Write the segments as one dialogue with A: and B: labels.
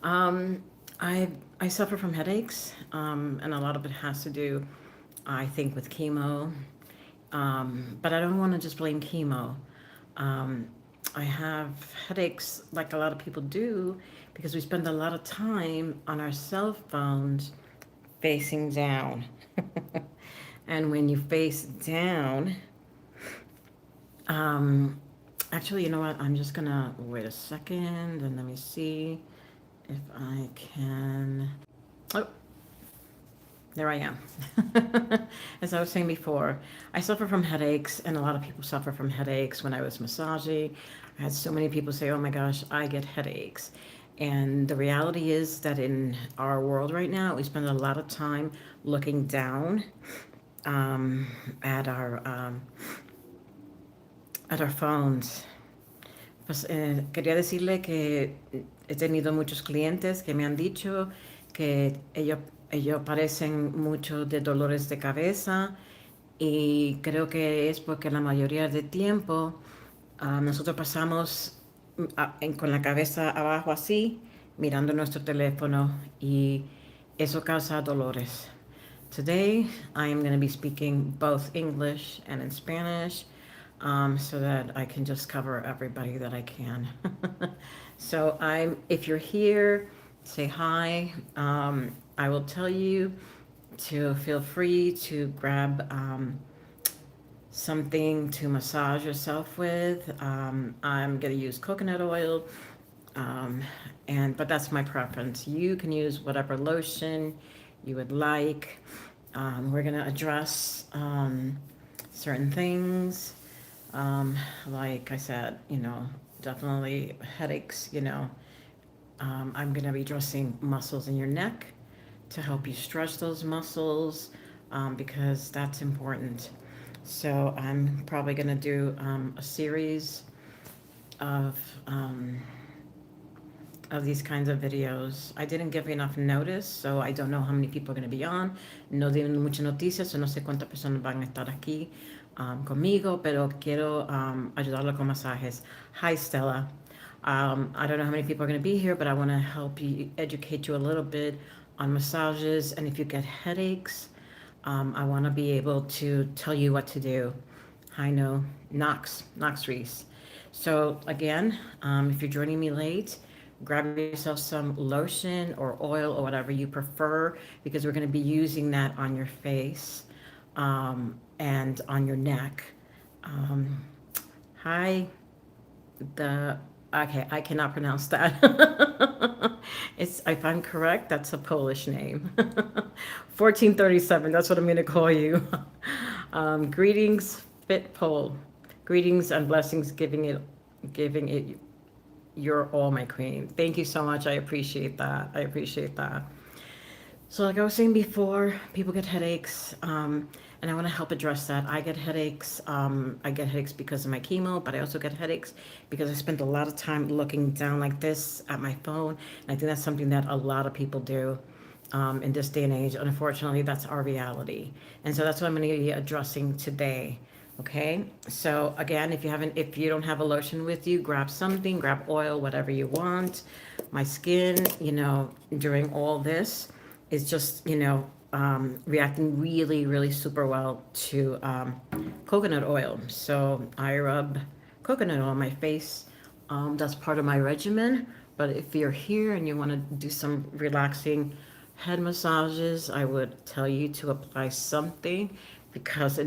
A: Um, I I suffer from headaches, and a lot of it has to do, I think, with chemo. But I don't want to just blame chemo. Um, I have headaches like a lot of people do because we spend a lot of time on our cell phones facing down. And when you face down, um, actually, you know what? I'm just gonna wait a second and let me see if I can. Oh, there I am. As I was saying before, I suffer from headaches, and a lot of people suffer from headaches when I was massaging. I had so many people say, oh my gosh, I get headaches. And the reality is that in our world right now, we spend a lot of time looking down um, at our um, at our phones. Pues quería decirle que he tenido muchos clientes que me han dicho que ellos padecen mucho de dolores de cabeza y creo que es porque la mayoría del tiempo nosotros pasamos con la cabeza abajo así, mirando nuestro teléfono y eso causa dolores. Today, I am going to be speaking both English and in Spanish so that I can just cover everybody that I can. So if you're here, say hi. I will tell you to feel free to grab something to massage yourself with. I'm going to use coconut oil, um, but that's my preference. You can use whatever lotion you would like. We're going to address certain things. Like I said, definitely headaches, I'm going to be addressing muscles in your neck to help you stretch those muscles because that's important. So I'm probably going to do a series of um, of these kinds of videos. I didn't give enough notice, so I don't know how many people are going to be on. No dieron muchas noticias, so no sé cuántas personas van a estar aquí conmigo, pero quiero ayudarlo con masajes. Hi, Stella. I don't know how many people are going to be here, but I want to help you, educate you a little bit on massages. And if you get headaches, I want to be able to tell you what to do. Hi, no, Knox Reese. So again, if you're joining me late, grab yourself some lotion or oil or whatever you prefer because we're going to be using that on your face and on your neck. Um, hi, the okay, I cannot pronounce that. It's if I'm correct, that's a Polish name. 1437. That's what I'm going to call you. Greetings, fit Pole. Greetings and blessings, giving it you're all my queen. Thank you so much. I appreciate that. I appreciate that. So, like I was saying before, people get headaches, and I want to help address that. I get headaches. I get headaches because of my chemo, but I also get headaches because I spend a lot of time looking down like this at my phone. And I think that's something that a lot of people do in this day and age. Unfortunately, that's our reality, and so that's what I'm going to be addressing today. Okay, so again, if you don't have a lotion with you, grab something, grab oil, whatever you want. My skin, during all this is just, reacting really, really super well to coconut oil. So I rub coconut oil on my face. That's part of my regimen. But if you're here and you want to do some relaxing head massages, I would tell you to apply something because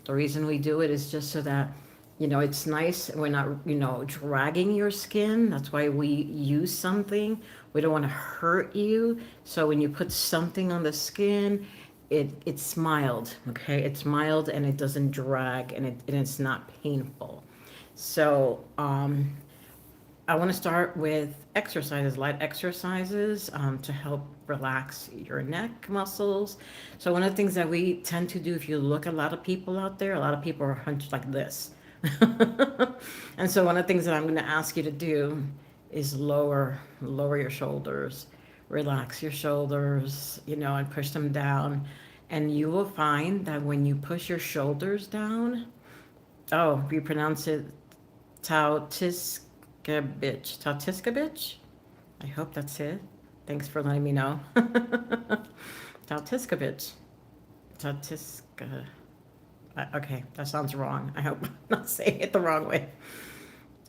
A: the reason we do it is just so that it's nice. We're not, dragging your skin. That's why we use something. We don't want to hurt you. So when you put something on the skin, it's mild, okay? It's mild and it doesn't drag and it's not painful. So I want to start with exercises, light exercises to help relax your neck muscles. So one of the things that we tend to do, if you look at a lot of people out there, a lot of people are hunched like this. And so one of the things that I'm going to ask you to do is lower your shoulders, relax your shoulders, and push them down. And you will find that when you push your shoulders down, oh, we pronounce it Tautiskabich. Tautiskabich? I hope that's it. Thanks for letting me know. Tautiskovich. Tautiska. Okay, that sounds wrong. I hope I'm not saying it the wrong way.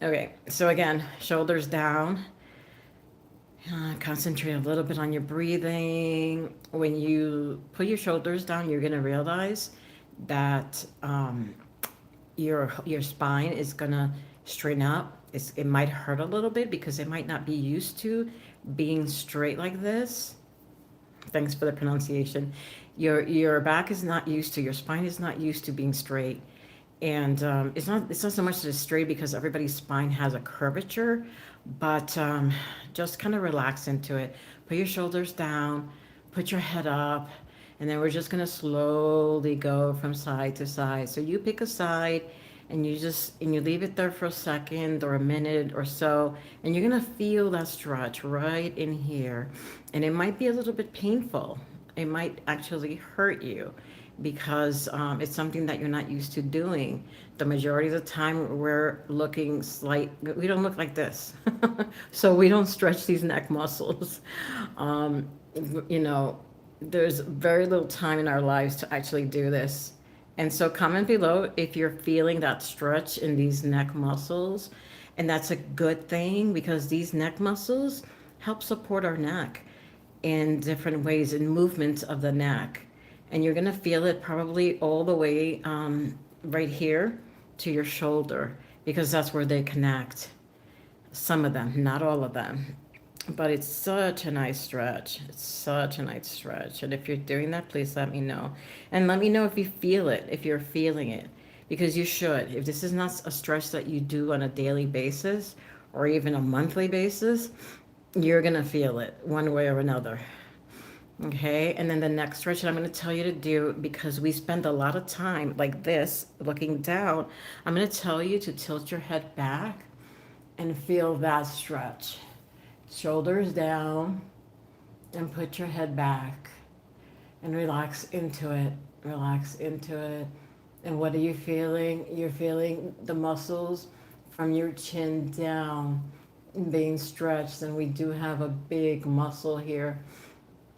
A: Okay, so again, shoulders down. Concentrate a little bit on your breathing. When you put your shoulders down, you're going to realize that your spine is going to straighten up. It might hurt a little bit because it might not be used to being straight like this. Thanks for the pronunciation. Your back is not used to, your spine is not used to being straight. And it's not so much that it's straight because everybody's spine has a curvature, but just kind of relax into it. Put your shoulders down, put your head up, and then we're just gonna slowly go from side to side. So you pick a side and you leave it there for a second or a minute or so, and you're gonna feel that stretch right in here. And it might be a little bit painful. It might actually hurt you because it's something that you're not used to doing. The majority of the time, we don't look like this. So we don't stretch these neck muscles. Um, you know, there's very little time in our lives to actually do this. And so comment below if you're feeling that stretch in these neck muscles. And that's a good thing because these neck muscles help support our neck in different ways in movements of the neck. And you're going to feel it probably all the way right here to your shoulder because that's where they connect. Some of them, not all of them. But it's such a nice stretch. It's such a nice stretch. And if you're doing that, please let me know. And let me know if you feel it, if you're feeling it. Because you should. If this is not a stretch that you do on a daily basis or even a monthly basis, you're going to feel it one way or another. Okay, and then the next stretch that I'm going to tell you to do, because we spend a lot of time like this, looking down, I'm going to tell you to tilt your head back and feel that stretch. Shoulders down and put your head back and relax into it. Relax into it. And what are you feeling? You're feeling the muscles from your chin down being stretched. And we do have a big muscle here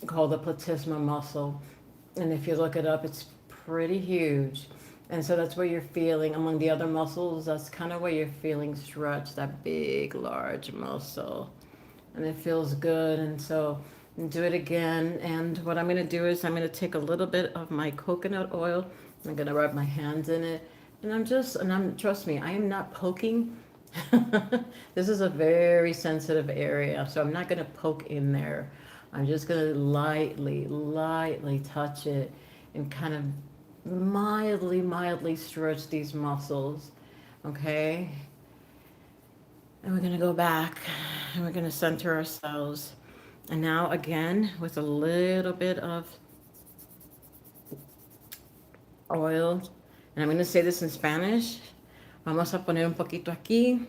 A: called the platysma muscle. And if you look it up, it's pretty huge. And so that's where you're feeling, among the other muscles, that's kind of where you're feeling stretch, that big, large muscle. And it feels good. And so do it again. And what I'm going to do is I'm going to take a little bit of my coconut oil. I'm going to rub my hands in it. And trust me, I am not poking. This is a very sensitive area. So I'm not going to poke in there. I'm just going to lightly touch it and kind of mildly stretch these muscles. Okay? And we're going to go back and we're going to center ourselves. And now again, with a little bit of oil. And I'm going to say this in Spanish. Vamos a poner un poquito aquí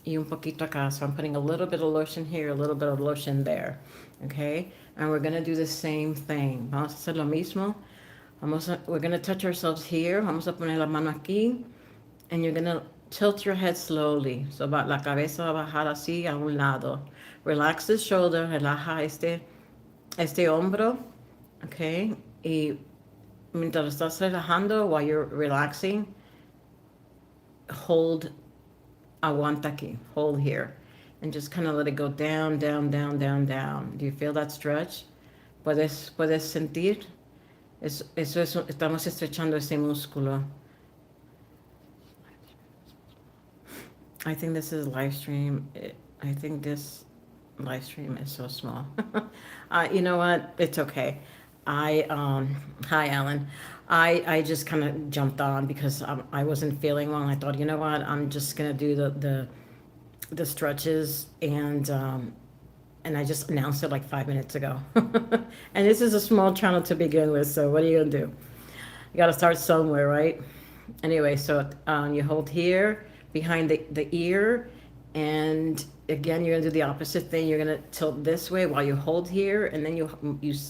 A: y un poquito acá. So I'm putting a little bit of lotion here, a little bit of lotion there. Okay? And we're going to do the same thing. Vamos a hacer lo mismo. We're going to touch ourselves here. Vamos a poner la mano aquí. And you're going to tilt your head slowly. So la cabeza va a bajar así a un lado. Relax the shoulder. Relaja este hombro. Okay? Y mientras lo estás relajando, while you're relaxing, aguanta aquí. Hold here. And just kind of let it go down. Do you feel that stretch? ¿Puedes sentir? Estamos estrechando ese músculo. I think this is live stream. I think this live stream is so small. You know what? It's okay. Hi, Alan. I just kind of jumped on because I wasn't feeling well. I thought, you know what? I'm just gonna do the stretches and I just announced it like 5 minutes ago. And this is a small channel to begin with, so what are you gonna do? You gotta start somewhere, right? Anyway, so you hold here behind the ear, and again you're gonna do the opposite thing. You're gonna tilt this way while you hold here, and then you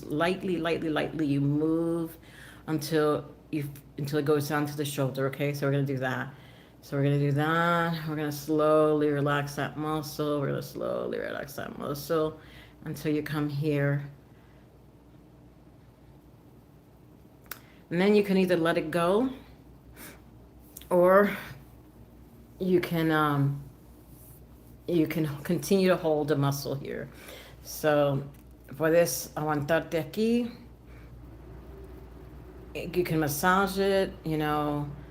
A: lightly you move until it goes down to the shoulder. Okay, so we're gonna do that. So we're going to do that. We're going to slowly relax that muscle. We're going to slowly relax that muscle until you come here. And then you can either let it go, or you can um, you can continue to hold the muscle here. So for this, aguantarte aquí, you can massage it,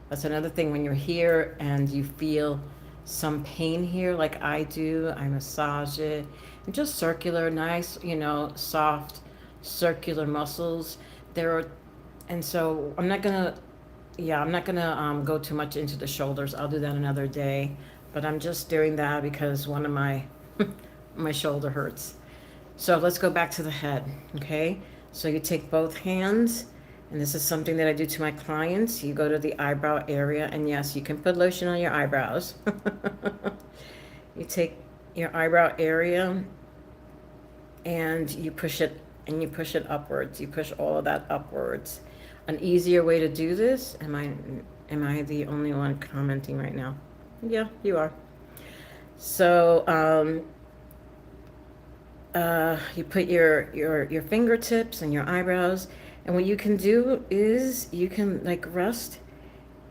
A: that's another thing. When you're here and you feel some pain here, like I do, I massage it. And just circular, nice, soft, circular muscles. There are, and so I'm not gonna go too much into the shoulders. I'll do that another day. But I'm just doing that because one of my my shoulder hurts. So let's go back to the head, okay? So you take both hands, and this is something that I do to my clients. You go to the eyebrow area, and yes, you can put lotion on your eyebrows. You take your eyebrow area and you push it upwards. You push all of that upwards. An easier way to do this, am I the only one commenting right now? Yeah, you are. So you put your fingertips and your eyebrows, and what you can do is you can like rest.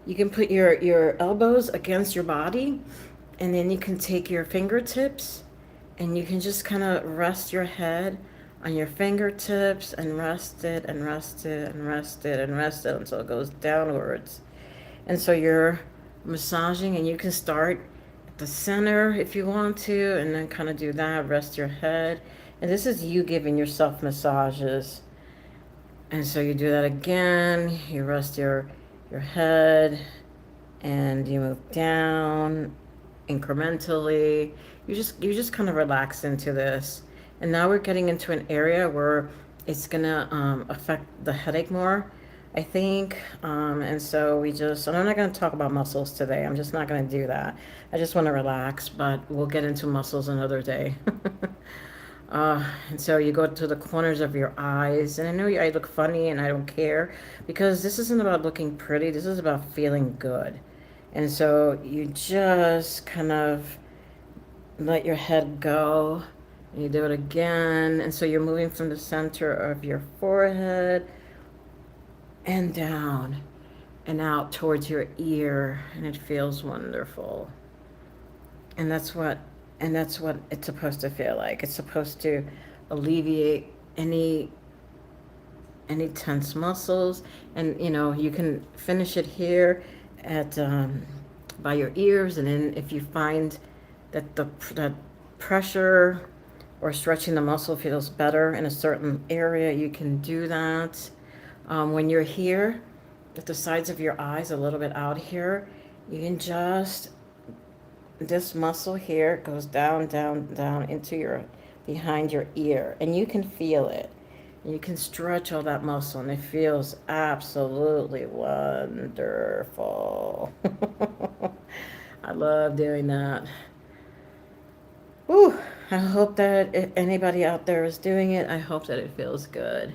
A: You can put your elbows against your body, and then you can take your fingertips and you can just kind of rest your head on your fingertips and rest it and rest it and rest it and rest it until it goes downwards. And so you're massaging, and you can start at the center if you want to, and then kind of do that, rest your head. And this is you giving yourself massages. And so you do that again, you rest your head, and you move down incrementally. You just kind of relax into this. And now we're getting into an area where it's gonna affect the headache more, I think. And so and I'm not gonna talk about muscles today. I'm just not gonna do that. I just want to relax, but we'll get into muscles another day. And so you go to the corners of your eyes, and I know I look funny, and I don't care, because this isn't about looking pretty. This is about feeling good. And so you just kind of let your head go, and you do it again. And so you're moving from the center of your forehead and down and out towards your ear, and it feels wonderful. And that's what it's supposed to feel like. It's supposed to alleviate any tense muscles. And you can finish it here at by your ears. And then if you find that pressure or stretching the muscle feels better in a certain area, you can do that. When you're here at the sides of your eyes, a little bit out here, you can just, this muscle here goes down, down, down into behind your ear, and you can feel it. You can stretch all that muscle, and it feels absolutely wonderful. I love doing that. Whew. I hope that if anybody out there is doing it, I hope that it feels good.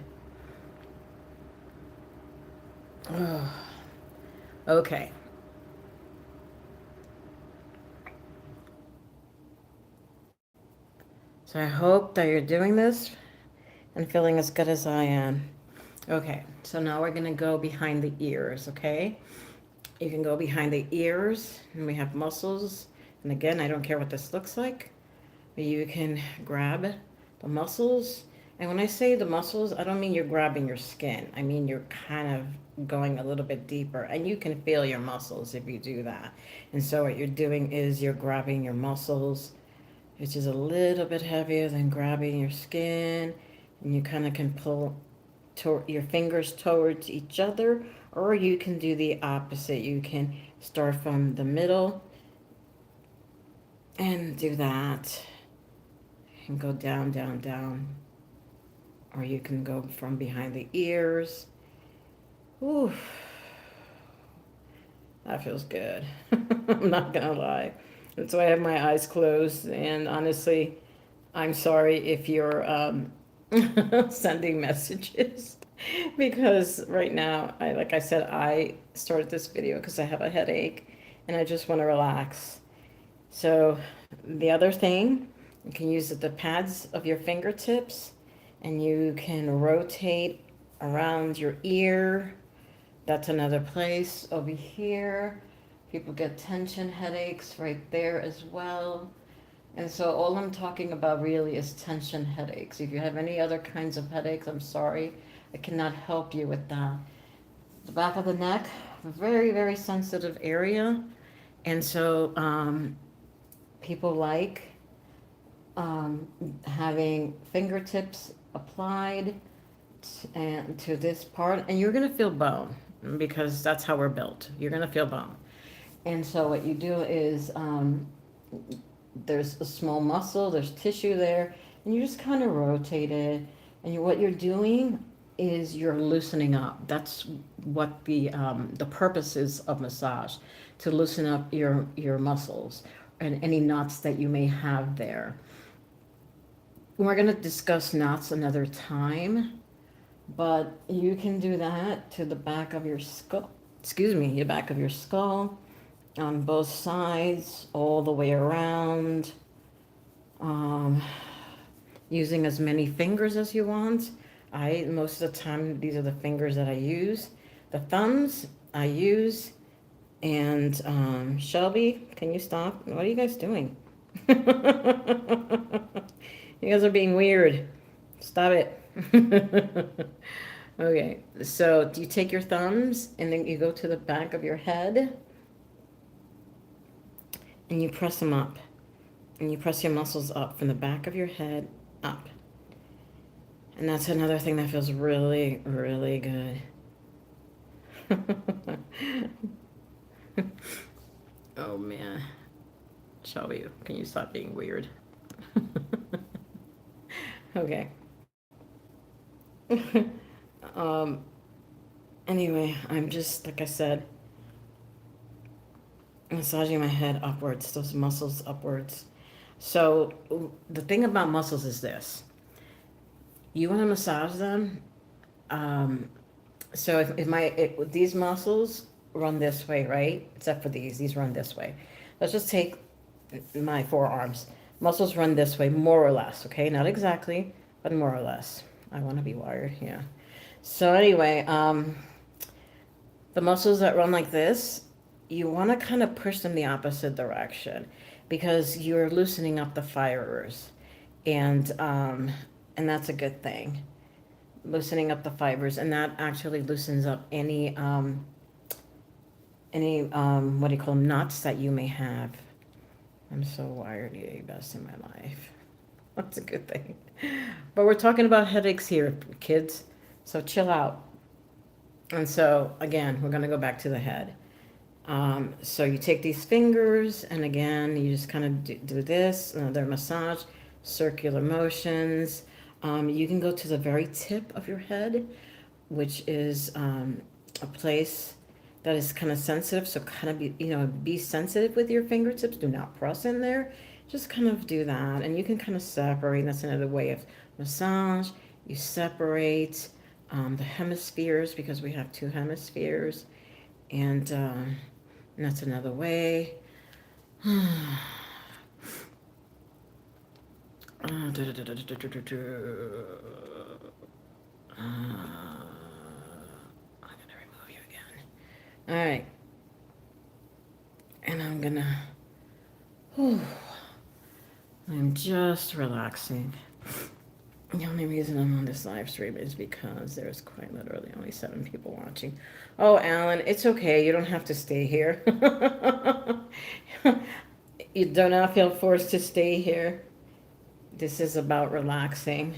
A: Okay. So I hope that you're doing this and feeling as good as I am. Okay, so now we're gonna go behind the ears, okay? You can go behind the ears, and we have muscles. And again, I don't care what this looks like, but you can grab the muscles. And when I say the muscles, I don't mean you're grabbing your skin. I mean you're kind of going a little bit deeper, and you can feel your muscles if you do that. And so what you're doing is you're grabbing your muscles, which is a little bit heavier than grabbing your skin, and you kind of can pull your fingers towards each other, or you can do the opposite. You can start from the middle and do that and go down, down, down, or you can go from behind the ears. Ooh, that feels good. I'm not gonna lie. That's why I have my eyes closed, and honestly, I'm sorry if you're sending messages, because right now, like I said, I started this video because I have a headache, and I just want to relax. So the other thing, you can use the pads of your fingertips, and you can rotate around your ear. That's another place over here. People get tension headaches right there as well. And so all I'm talking about really is tension headaches. If you have any other kinds of headaches, I'm sorry, I cannot help you with that. The back of the neck, a very, very sensitive area. And so people like um, having fingertips applied and to this part, and you're going to feel bone because that's how we're built. You're going to feel bone. And so what you do is there's a small muscle, there's tissue there, and you just kind of rotate it. And what you're doing is you're loosening up. That's what the purpose is of massage, to loosen up your muscles and any knots that you may have there. We're going to discuss knots another time, but you can do that to the back of your skull. Excuse me, the back of your skull, on both sides, all the way around, um, using as many fingers as you want. Most of the time, these are the fingers that I use. The thumbs I use, and Shelby, can you stop? What are you guys doing? You guys are being weird. Stop it. Okay, so you take your thumbs and then you go to the back of your head and you press them up. And you press your muscles up from the back of your head up. And that's another thing that feels really, really good. Oh man. Shelby, can you stop being weird? Okay. um, anyway, I'm just, like I said, massaging my head upwards, those muscles upwards. So the thing about muscles is this: you want to massage them. Um, so if these muscles run this way, right? Except for these run this way. Let's just take my forearms. Muscles run this way, more or less. Okay, not exactly, but more or less. I want to be wired. Yeah. So anyway, the muscles that run like this, you want to kind of push them the opposite direction because you're loosening up the fibers, and and that's a good thing. Loosening up the fibers, and that actually loosens up any what do you call them, knots that you may have. I'm so wired, the best in my life. That's a good thing. But we're talking about headaches here, kids. So chill out. And so again, we're going to go back to the head. So you take these fingers, and again, you just kind of do this, another massage, circular motions. You can go to the very tip of your head, which is a place that is kind of sensitive. So kind of be sensitive with your fingertips. Do not press in there. Just kind of do that, and you can kind of separate. That's another way of massage. You separate the hemispheres because we have two hemispheres, and that's another way. I'm gonna remove you again. All right, and I'm just relaxing. The only reason I'm on this live stream is because there's quite literally only 7 people watching. Oh, Alan, it's okay. You don't have to stay here. You do not feel forced to stay here. This is about relaxing.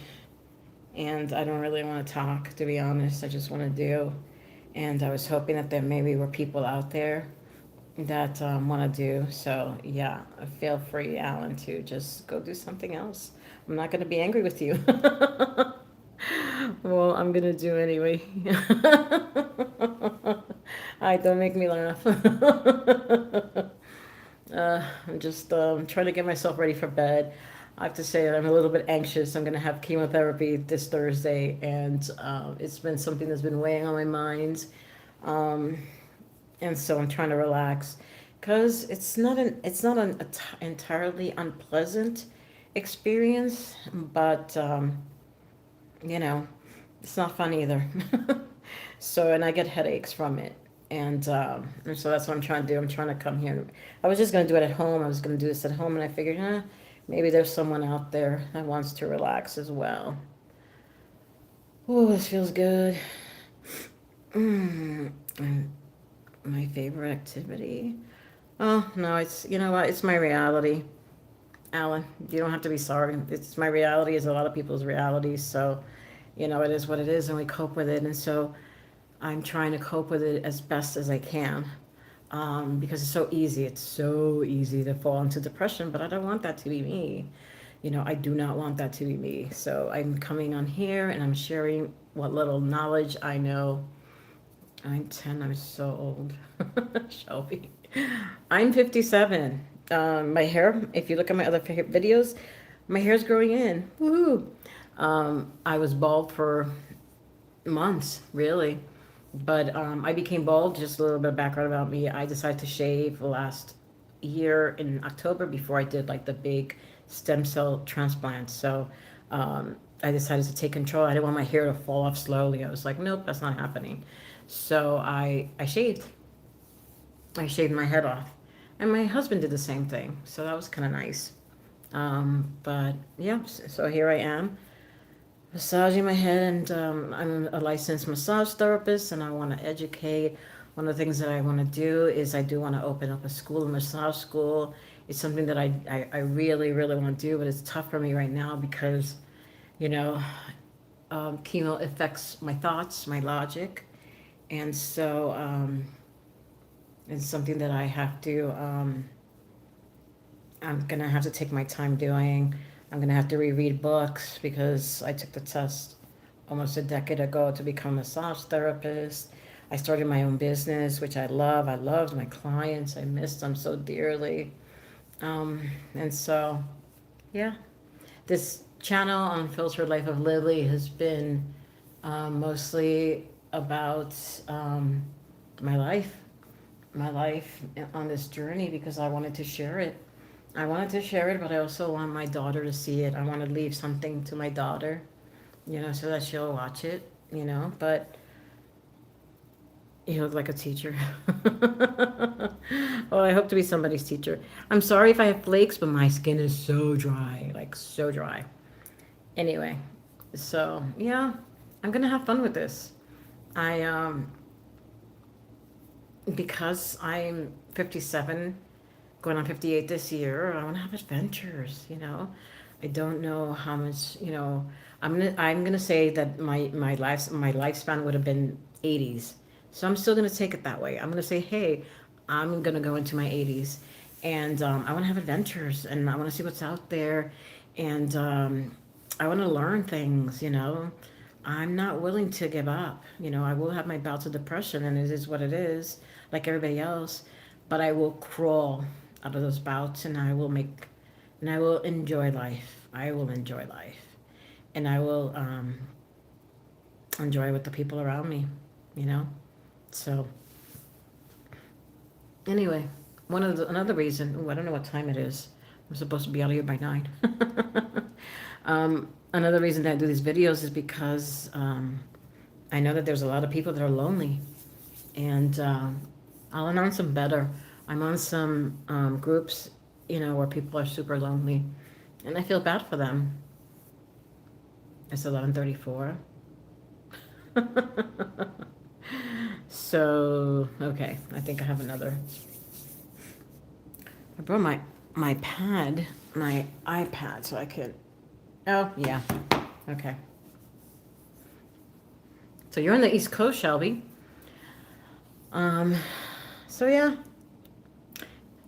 A: And I don't really want to talk, to be honest. I just want to do. And I was hoping that there maybe were people out there that want to do. So, yeah, feel free, Alan, to just go do something else. I'm not going to be angry with you. Well, I'm going to do anyway. All right, don't make me laugh. I'm just trying to get myself ready for bed. I have to say that I'm a little bit anxious. I'm going to have chemotherapy this Thursday, and it's been something that's been weighing on my mind. Um, and so I'm trying to relax. because it's not an entirely entirely experience, but you know, it's not fun either. So, and I get headaches from it. And so that's what I'm trying to do. I'm trying to come here. I was just going to do it at home. I was going to do this at home, and I figured, maybe there's someone out there that wants to relax as well. Oh, this feels good. Mm, and my favorite activity. Oh, no, it's, you know what? It's my reality. Alan, you don't have to be sorry. It's my reality is a lot of people's realities. So, it is what it is, and we cope with it. And so I'm trying to cope with it as best as I can, because it's so easy. It's so easy to fall into depression, but I don't want that to be me. I do not want that to be me. So I'm coming on here and I'm sharing what little knowledge I know. I'm 10. I'm so old. Shelby. I'm 57. My hair, if you look at my other videos, my hair's growing in. Woohoo! I was bald for months, really. But I became bald. Just a little bit of background about me. I decided to shave last year in October before I did like the big stem cell transplant. So I decided to take control. I didn't want my hair to fall off slowly. I was like, nope, that's not happening. So I shaved. I shaved my head off. And my husband did the same thing. So that was kind of nice. But yeah, so here I am massaging my head, and I'm a licensed massage therapist, and I want to educate. One of the things that I want to do is I do want to open up a school, a massage school. It's something that I really, really want to do, but it's tough for me right now because, you know, chemo affects my thoughts, my logic, and so it's something that I have to. I'm gonna have to take my time doing. I'm gonna have to reread books because I took the test almost a decade ago to become a massage therapist. I started my own business, which I love. I loved my clients. I missed them so dearly. And so, yeah, this channel, Unfiltered Life of Lily, has been mostly about my life, my life on this journey because I wanted to share it. I wanted to share it, but I also want my daughter to see it. I want to leave something to my daughter, so that she'll watch it, But you look like a teacher. Well, I hope to be somebody's teacher. I'm sorry if I have flakes, but my skin is so dry, like so dry. Anyway, so yeah, I'm gonna have fun with this. I because I'm 57, going on 58 this year. I want to have adventures. I don't know how much. I'm gonna say that my lifespan would have been 80s. So I'm still gonna take it that way. I'm gonna say, hey, I'm gonna go into my 80s, and I want to have adventures, and I want to see what's out there, and I want to learn things. I'm not willing to give up. I will have my bouts of depression, and it is what it is, like everybody else. But I will crawl out of those bouts, and I will enjoy life. I will enjoy life, and I will enjoy with the people around me. You know. So anyway, another reason. I don't know what time it is. I'm supposed to be out of here by 9. Another reason that I do these videos is because I know that there's a lot of people that are lonely, and I'll announce them better. I'm on some groups, where people are super lonely, and I feel bad for them. It's 11:34. So okay, I think I have another. I brought my pad, my iPad, so I could. Oh yeah, okay. So you're on the East Coast, Shelby. Um, so yeah.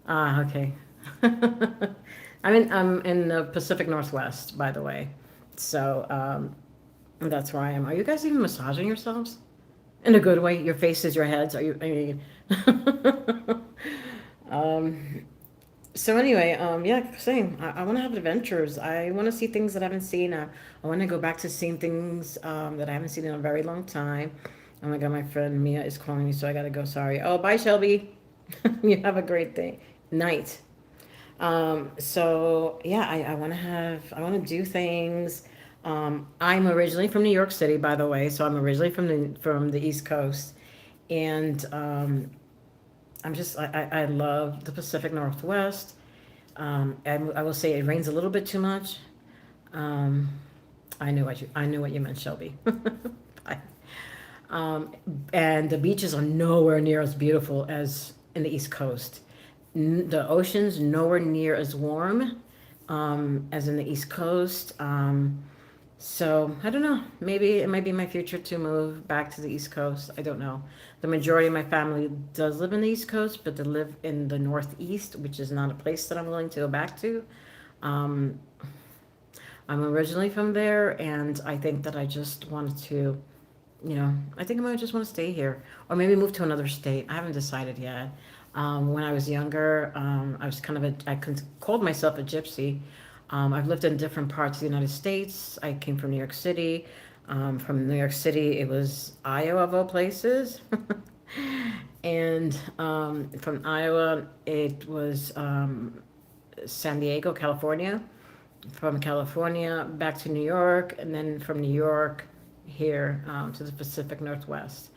A: Ah, okay. I'm in the Pacific Northwest, by the way. So that's where I am. Are you guys even massaging yourselves? In a good way? Your faces, your heads? Are you? I mean, um. So anyway, yeah, same. I want to have adventures. I want to see things that I haven't seen. I want to go back to seeing things that I haven't seen in a very long time. Oh my God, my friend Mia is calling me, so I gotta go. Sorry. Oh, bye, Shelby. You have a great day. Night. So yeah, I want to I want to do things. I'm originally from New York City, by the way, so I'm originally from the East Coast, and I love the Pacific Northwest. I will say it rains a little bit too much. Um, I knew what you meant, Shelby. I- um, and the beaches are nowhere near as beautiful as in the East Coast. The ocean's nowhere near as warm as in the East Coast. So I don't know. Maybe it might be my future to move back to the East Coast. I don't know. The majority of my family does live in the East Coast, but they live in the Northeast, which is not a place that I'm willing to go back to. Um, I'm originally from there, and I think that I just wanted to, I think I might just want to stay here, or maybe move to another state. I haven't decided yet. When I was younger, I was kind of called myself a gypsy. I've lived in different parts of the United States. I came from New York City. From New York City, it was Iowa of all places. And from Iowa, it was San Diego, California. From California back to New York, and then from New York here to the Pacific Northwest.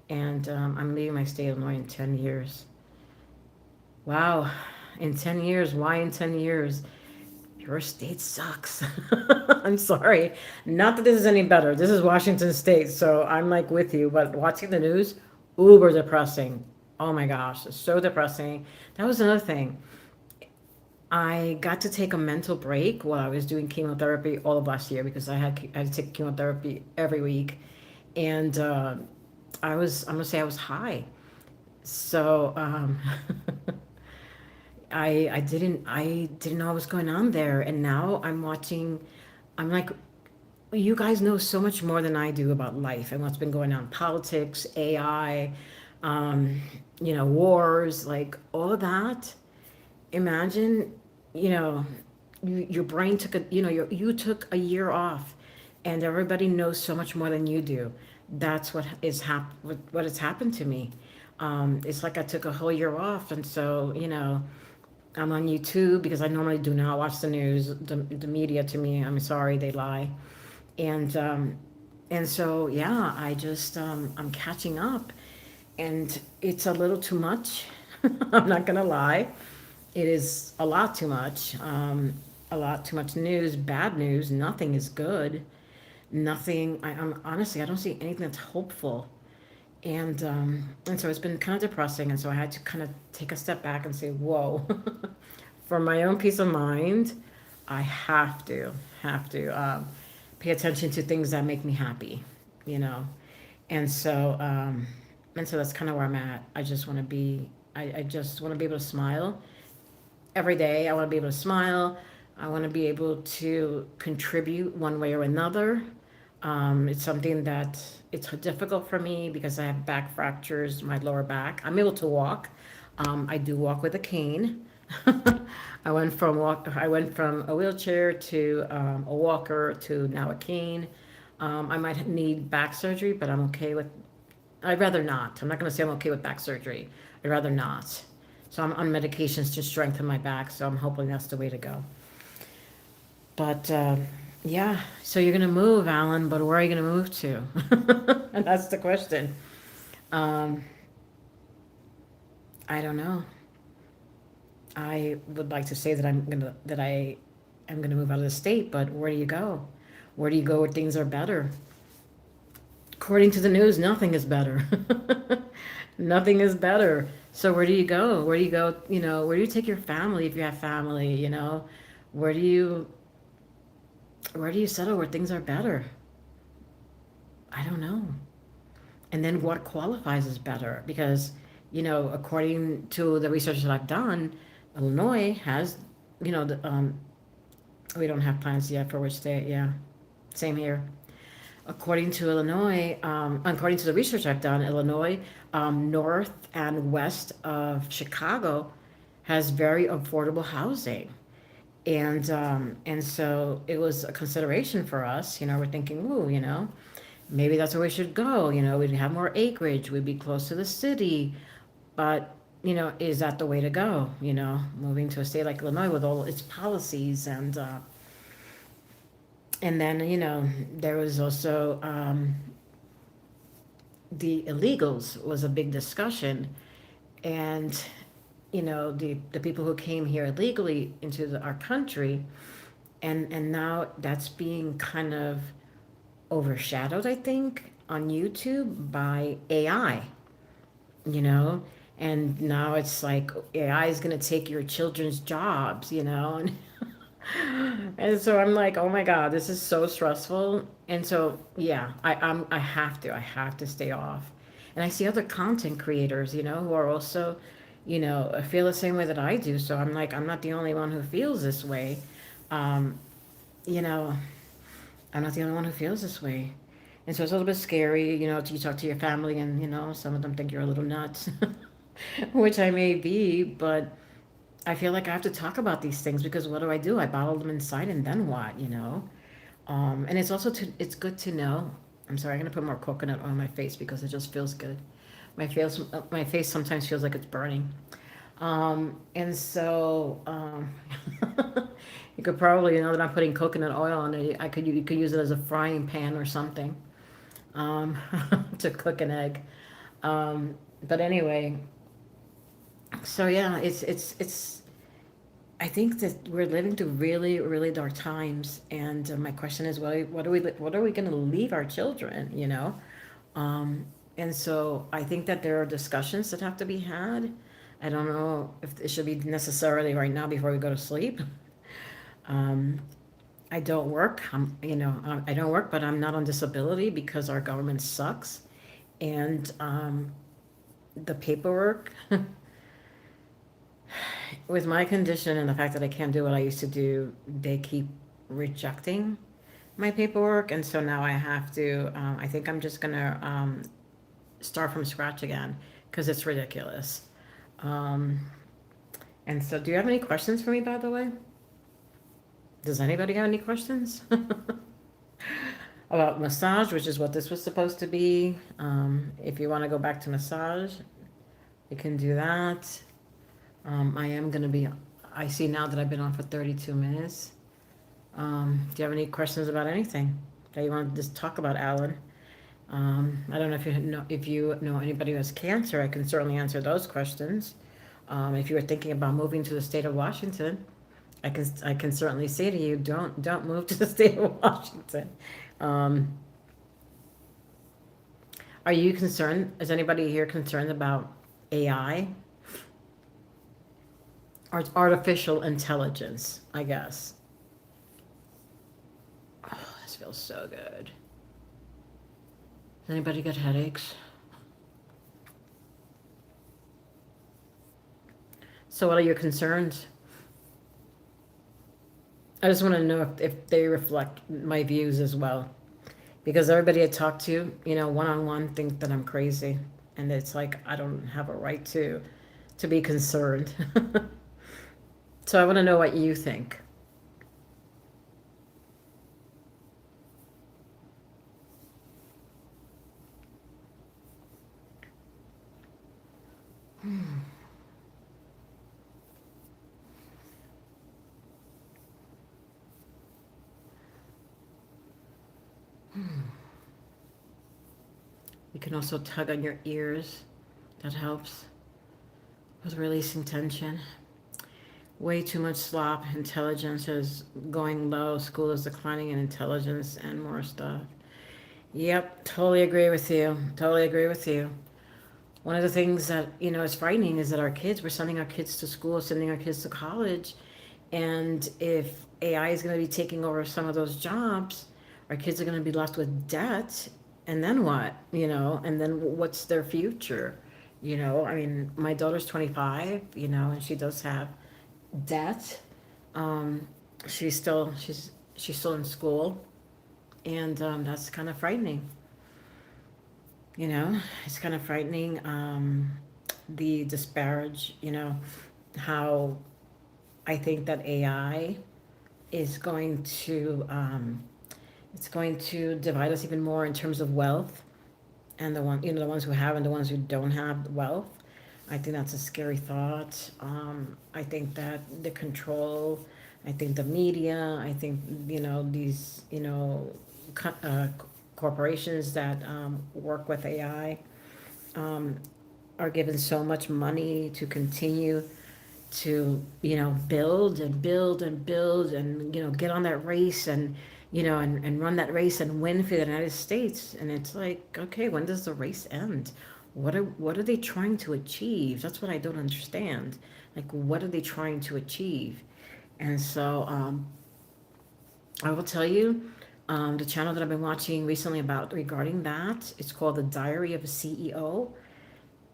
A: And I'm leaving my state of Illinois in 10 years. Wow, in 10 years. Why in 10 years? Your state sucks. I'm sorry. Not that this is any better. This is Washington State, so I'm like with you. But watching the news, uber depressing. Oh my gosh, it's so depressing. That was another thing. I got to take a mental break while I was doing chemotherapy all of last year because I had to take chemotherapy every week, and I'm gonna say I was high. So I didn't know what was going on there, and now I'm watching. I'm like, you guys know so much more than I do about life and what's been going on, politics, AI, um, wars, like all of that. Imagine, you know, your brain took you took a year off, and everybody knows so much more than you do. That's what has happened to me. It's like I took a whole year off, and so I'm on YouTube because I normally do not watch the news. The media to me, I'm sorry, they lie, and so yeah, I'm catching up, and it's a little too much. I'm not gonna lie, it is a lot too much. A lot too much news, bad news. Nothing is good. Nothing. I'm honestly, I don't see anything that's hopeful. And so it's been kind of depressing. And so I had to kind of take a step back and say, "Whoa," for my own peace of mind, I have to pay attention to things that make me happy, you know. And so that's kind of where I'm at. I just want to be able to smile every day. I want to be able to smile. I want to be able to contribute one way or another. It's something that it's difficult for me because I have back fractures, my lower back. I'm able to walk. I do walk with a cane. I went from a wheelchair to a walker to now a cane. I might need back surgery, but I'm okay with. I'd rather not. I'm not going to say I'm okay with back surgery. I'd rather not. So I'm on medications to strengthen my back. So I'm hoping that's the way to go. But yeah, so you're gonna move, Alan. But where are you gonna move to? And that's the question. Um, I don't know. I would like to say that I am gonna move out of the state, but where do you go? Where do you go where things are better? According to the news, nothing is better. Nothing is better. So where do you go? Where do you go? Where do you take your family if you have family? Where do you where do you settle where things are better? I don't know. And then what qualifies as better? Because, according to the research that I've done, Illinois has, we don't have plans yet for which state. Yeah, same here. According to the research I've done, Illinois, north and west of Chicago, has very affordable housing. And so it was a consideration for us. We're thinking, ooh, maybe that's where we should go. We'd have more acreage, we'd be close to the city. But is that the way to go? Moving to a state like Illinois with all its policies, and then there was also the illegals was a big discussion, and the people who came here illegally into our country, and now that's being kind of overshadowed, I think, on YouTube by AI, you know? And now it's like AI is going to take your children's jobs, and so I'm like, oh my God, this is so stressful. And so, yeah, I have to stay off. And I see other content creators, who are also, feel the same way that I do. So I'm like, I'm not the only one who feels this way. Um, you know, I'm not the only one who feels this way. And so it's a little bit scary, to you talk to your family and, some of them think you're a little nuts, which I may be, but I feel like I have to talk about these things because what do? I bottle them inside and then what? And it's also it's good to know. I'm sorry, I'm gonna put more coconut on my face because it just feels good. My face sometimes feels like it's burning. And so you could probably, that I'm putting coconut oil on it, you could use it as a frying pan or something, um, to cook an egg. But anyway, so yeah, it's. I think that we're living through really, really dark times, and my question is, what are we going to leave our children? Um, and so I think that there are discussions that have to be had. I don't know if it should be necessarily right now before we go to sleep. Um, I don't work. I don't work, but I'm not on disability because our government sucks, and the paperwork with my condition and the fact that I can't do what I used to do, they keep rejecting my paperwork, and so now I have to. I think I'm just gonna start from scratch again because it's ridiculous. Um, and so, do you have any questions for me, by the way? Does anybody have any questions about massage, which is what this was supposed to be? If you want to go back to massage, you can do that. I am gonna be. I see now that I've been on for 32 minutes. Do you have any questions about anything that you want to just talk about, Alan? I don't know if you know anybody who has cancer. I can certainly answer those questions. If you were thinking about moving to the state of Washington, I can certainly say to you, don't move to the state of Washington. Um, are you concerned? Is anybody here concerned about AI or artificial intelligence? I guess. Oh, this feels so good. Does anybody get headaches? So, what are your concerns? I just want to know if they reflect my views as well. Because everybody I talk to, one on one, think that I'm crazy. And it's like, I don't have a right to be concerned. So, I want to know what you think. You can also tug on your ears, that helps with releasing tension. Way too much slop, intelligence is going low, school is declining in intelligence, and more stuff. Yep, totally agree with you. Totally agree with you. One of the things that, is frightening is that we're sending our kids to school, sending our kids to college, and if AI is going to be taking over some of those jobs, our kids are going to be left with debt, and then what? And then what's their future? I mean, my daughter's 25, and she does have debt. Um, she's still in school, and that's kind of frightening. It's kind of frightening. The disparage, how I think that AI is going to it's going to divide us even more in terms of wealth, and the ones who have and the ones who don't have wealth. I think that's a scary thought. I think that the control, I think the media, I think, these, corporations that work with AI um, are given so much money to continue to, build and build and build and, get on that race and, and run that race and win for the United States. And it's like, okay, when does the race end? What are they trying to achieve? That's what I don't understand. Like, what are they trying to achieve? And so, I will tell you, the channel that I've been watching recently about regarding that, it's called The Diary of a CEO,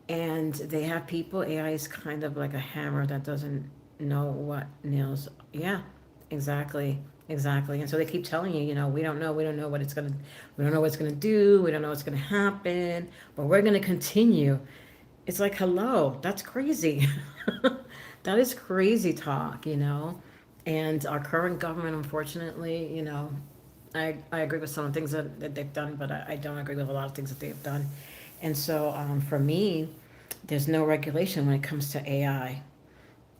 A: and they have people. AI is kind of like a hammer that doesn't know what nails. Yeah, exactly, exactly. And so they keep telling you, we don't know what it's gonna, we don't know what it's gonna do, we don't know what's gonna happen, but we're gonna continue. It's like, hello, that's crazy. That is crazy talk. And our current government, unfortunately, I agree with some of the things that they've done, but I don't agree with a lot of things that they've done. And so, for me, there's no regulation when it comes to AI.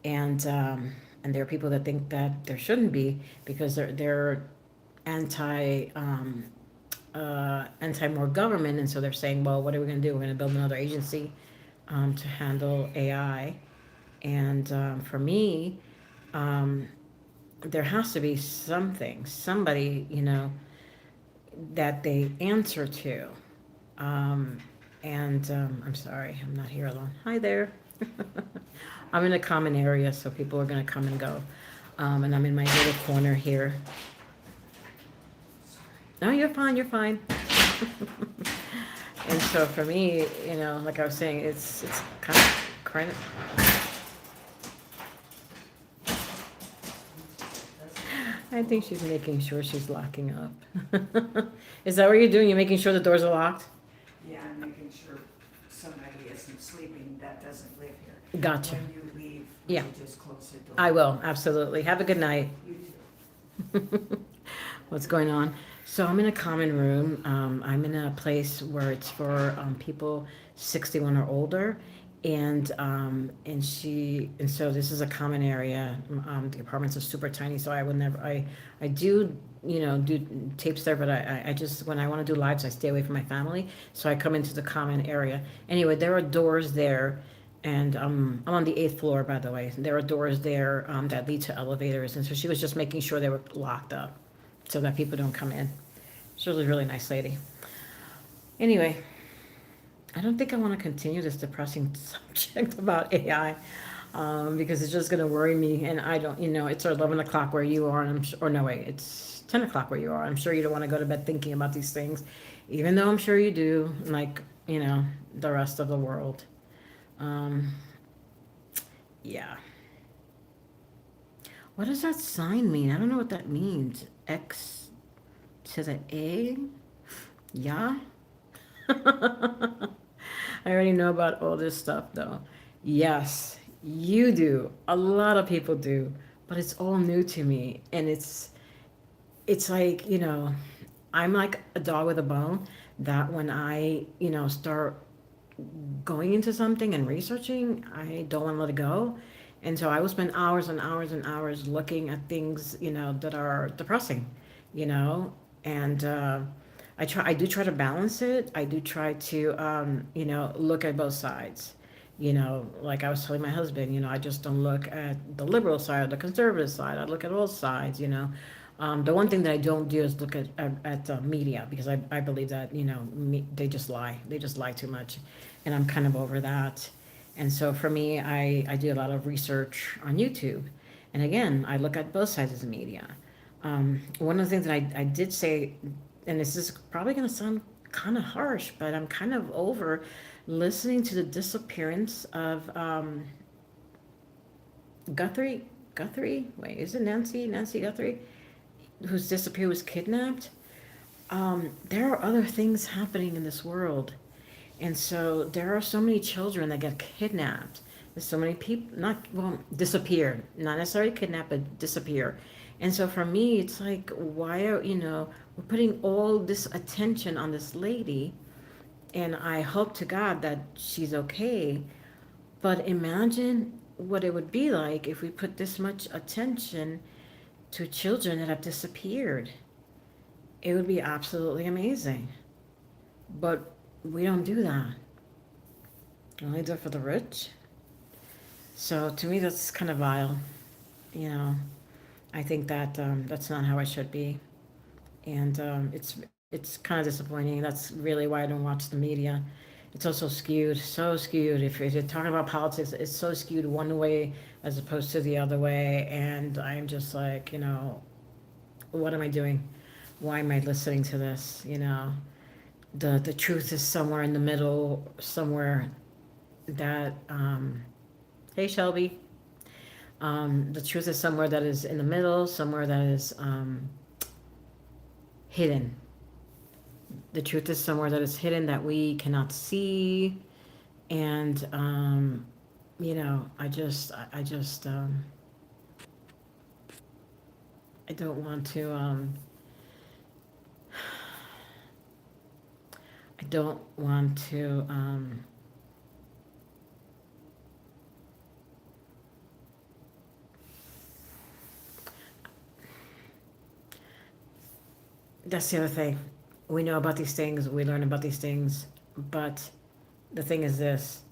A: And there are people that think that there shouldn't be because they're anti anti more government, and so they're saying, well, what are we going to do? We're going to build another agency to handle AI. And for me, um, there has to be something, somebody, that they answer to. Um, and I'm sorry, I'm not here alone. Hi there. I'm in a common area, so people are going to come and go. And I'm in my little corner here. No, you're fine, you're fine. And so for me, like I was saying, it's kind of. I think she's making sure she's locking up. Is that what you're doing? You're making sure the doors are locked?
B: Yeah, I'm making sure somebody isn't sleeping that doesn't live here.
A: Gotcha.
B: When you leave,
A: Yeah.
B: you just close the door.
A: I will, absolutely. Have a good night.
B: You too.
A: What's going on? So I'm in a common room. I'm in a place where it's for people 61 or older, and so this is a common area. The apartments are super tiny, so I would never. I do do tapes there, but I just when I want to do lives, I stay away from my family, so I come into the common area. Anyway, there are doors there. And I'm on the 8th floor, by the way. There are doors there that lead to elevators, and so she was just making sure they were locked up so that people don't come in. She was a really nice lady. Anyway, I don't think I want to continue this depressing subject about AI because it's just going to worry me. And I don't, it's 11 o'clock where you are, and or no, wait, it's 10 o'clock where you are. I'm sure you don't want to go to bed thinking about these things, even though I'm sure you do, like, the rest of the world. Um, yeah. What does that sign mean? I don't know what that means. X to the A? Yeah? I already know about all this stuff though. Yes, you do. A lot of people do. But it's all new to me. And it's like, I'm like a dog with a bone that when I, start going into something and researching, I don't want to let it go. And so I will spend hours and hours and hours looking at things, that are depressing, you know, and I do try to balance it. I do try to, look at both sides. Like I was telling my husband, I just don't look at the liberal side or the conservative side. I look at all sides. The one thing that I don't do is look at media because I believe that they just lie. They just lie too much, and I'm kind of over that. And so for me, I do a lot of research on YouTube, and again, I look at both sides of the media. One of the things that I did say, and this is probably going to sound kind of harsh, but I'm kind of over listening to the disappearance of Guthrie. Guthrie? Wait, is it Nancy? Nancy Guthrie? Who's disappeared, was kidnapped. There are other things happening in this world. And so there are so many children that get kidnapped. There's so many people, not, well, disappear. Not necessarily kidnapped, but disappear. And so for me, it's like, why we're putting all this attention on this lady, and I hope to God that she's okay. But imagine what it would be like if we put this much attention to children that have disappeared. It would be absolutely amazing. But we don't do that. We only do it for the rich. So to me, that's kind of vile. You know, I think that that's not how it should be, and it's kind of disappointing. That's really why I don't watch the media. It's also skewed, so skewed. If you're talking about politics, it's so skewed one way as opposed to the other way, and I'm just like, what am I doing? Why am I listening to this? The truth is somewhere in the middle, somewhere that hey Shelby, the truth is somewhere that is in the middle, somewhere that is hidden. The truth is somewhere that is hidden that we cannot see, and I don't want to. I don't want to. That's the other thing. We know about these things. We learn about these things, but the thing is this: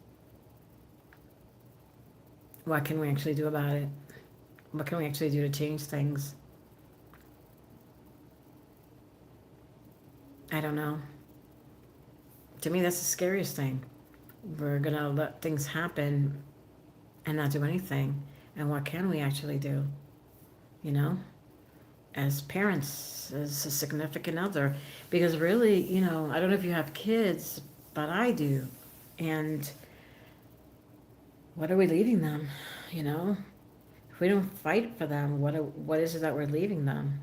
A: what can we actually do about it? What can we actually do to change things? I don't know. To me, that's the scariest thing. We're gonna let things happen and not do anything. And what can we actually do? You know, as parents, as a significant other, because really, I don't know if you have kids, but I do. And what are we leaving them? You know, if we don't fight for them, what is it that we're leaving them?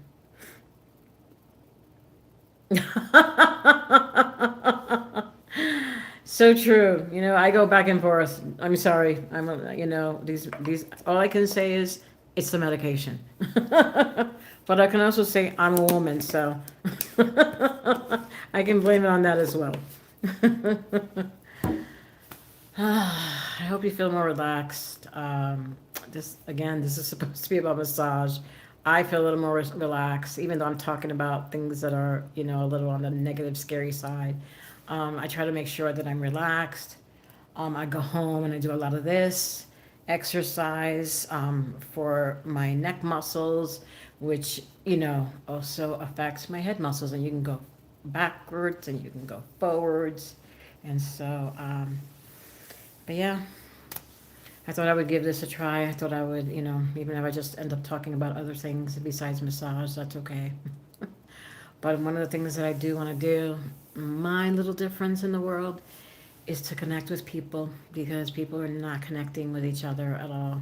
A: So true. I go back and forth. I'm sorry. These. All I can say is it's the medication. But I can also say I'm a woman, so I can blame it on that as well. I hope you feel more relaxed. This is supposed to be about massage. I feel a little more relaxed, even though I'm talking about things that are, a little on the negative, scary side. I try to make sure that I'm relaxed. I go home and I do a lot of this exercise for my neck muscles, which, also affects my head muscles. And you can go backwards and you can go forwards. And so, but yeah, I thought I would give this a try. I thought I would, even if I just end up talking about other things besides massage, that's okay. But one of the things that I do want to do, my little difference in the world, is to connect with people because people are not connecting with each other at all.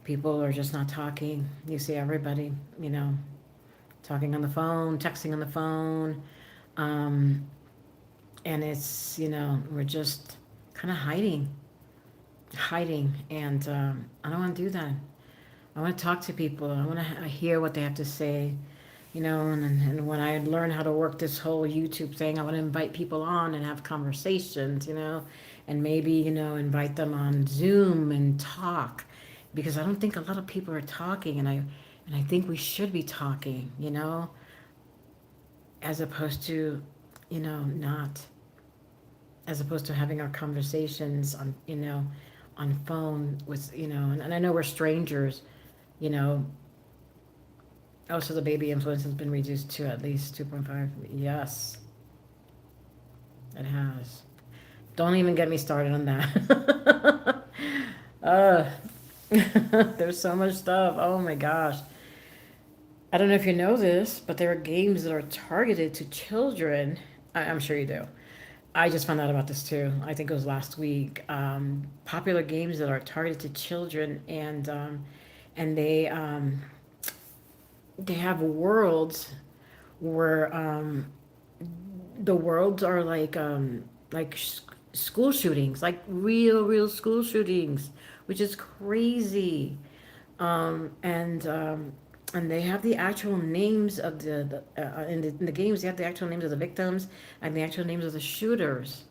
A: People are just not talking. You see everybody, talking on the phone, texting on the phone. Um, and it's, we're just kind of hiding. And I don't want to do that. I want to talk to people. I want to hear what they have to say, and when I learn how to work this whole YouTube thing, I want to invite people on and have conversations, and maybe, invite them on Zoom and talk because I don't think a lot of people are talking, and I think we should be talking, as opposed to, not, as opposed to having our conversations on, on phone with, and I know we're strangers, you know, oh, so the baby influence has been reduced to at least 2.5. Yes, it has. Don't even get me started on that. uh, there's so much stuff. Oh my gosh. I don't know if you know this, but there are games that are targeted to children. I'm sure you do. I just found out about this too. I think it was last week. Popular games that are targeted to children, and they have worlds where the worlds are like school shootings, like real school shootings, which is crazy. And they have the actual names of in the games. They have the actual names of the victims and the actual names of the shooters.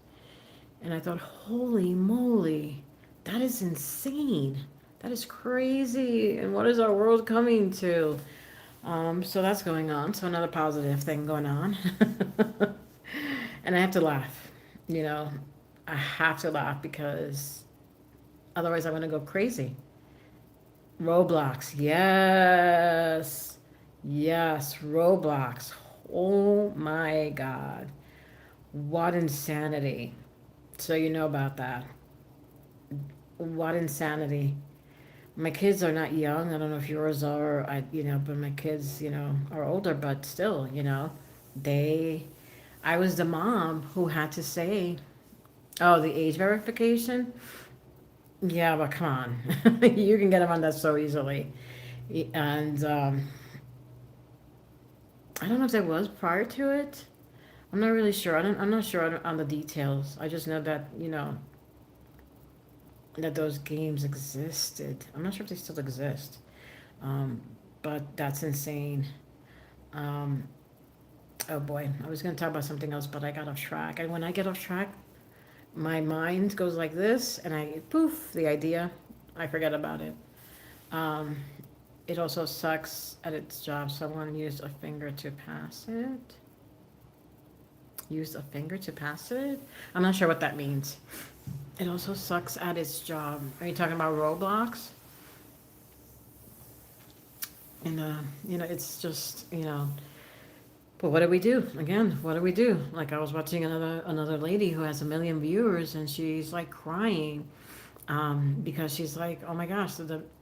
A: And I thought, holy moly, That is insane. That is crazy. And what is our world coming to? So that's going on. So another positive thing going on. And I have to laugh. You know, I have to laugh because otherwise I'm going to go crazy. Roblox. Yes. Yes. Roblox. Oh my God. What insanity. So you know about that. What insanity. My kids are not young. I don't know if yours are, but my kids, are older, but still, they, I was the mom who had to say, oh, the age verification? Yeah, but come on. You can get them on that so easily. And I don't know if there was prior to it. I'm not really sure. I'm not sure on the details. I just know that, that those games existed. I'm not sure if they still exist. Um, but that's insane. Um, oh boy, I was going to talk about something else, but I got off track. And when I get off track, my mind goes like this, and I poof, the idea, I forget about it. Um, it also sucks at its job. Someone used a finger to pass it. Used a finger to pass it? I'm not sure what that means. It also sucks at its job. Are you talking about Roblox? And, it's just, but what do we do? Again, what do we do? Like I was watching another lady who has 1 million viewers, and she's like crying, because she's like, oh my gosh,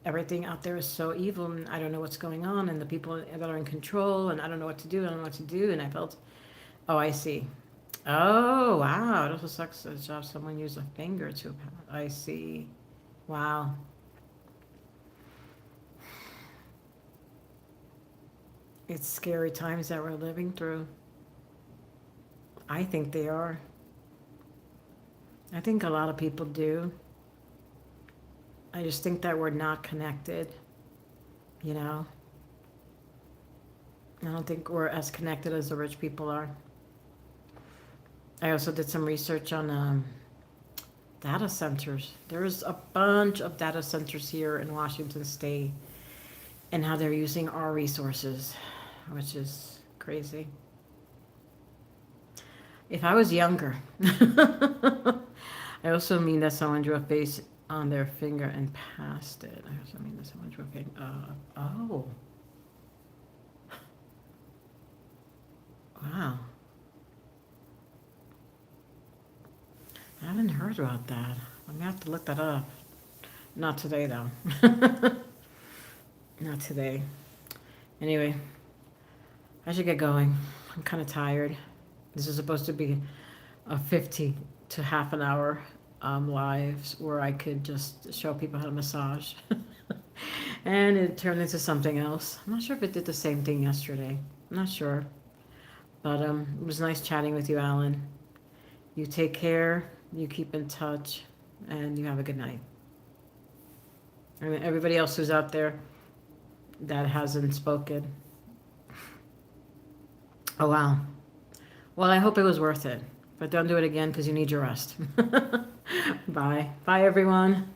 A: everything out there is so evil, and I don't know what's going on, and the people that are in control, and I don't know what to do. I don't know what to do, and I felt, oh, I see. Oh wow, it also sucks at a job. Someone used a finger to. I see. Wow. It's scary times that we're living through. I think they are. I think a lot of people do. I just think that we're not connected, you know? I don't think we're as connected as the rich people are. I also did some research on data centers. There's a bunch of data centers here in Washington State and how they're using our resources, which is crazy. If I was younger, I also mean that someone drew a face on their finger and passed it. I also mean that someone drew a finger. Oh, wow. I haven't heard about that. I'm gonna have to look that up. Not today, though. Not today. Anyway, I should get going. I'm kind of tired. This is supposed to be a 50 to half an hour lives where I could just show people how to massage. And it turned into something else. I'm not sure if it did the same thing yesterday. I'm not sure. But it was nice chatting with you, Alan. You take care, you keep in touch, and you have a good night. I mean, everybody else who's out there that hasn't spoken. Oh, wow. Well, I hope it was worth it. But don't do it again because you need your rest. Bye. Bye, everyone.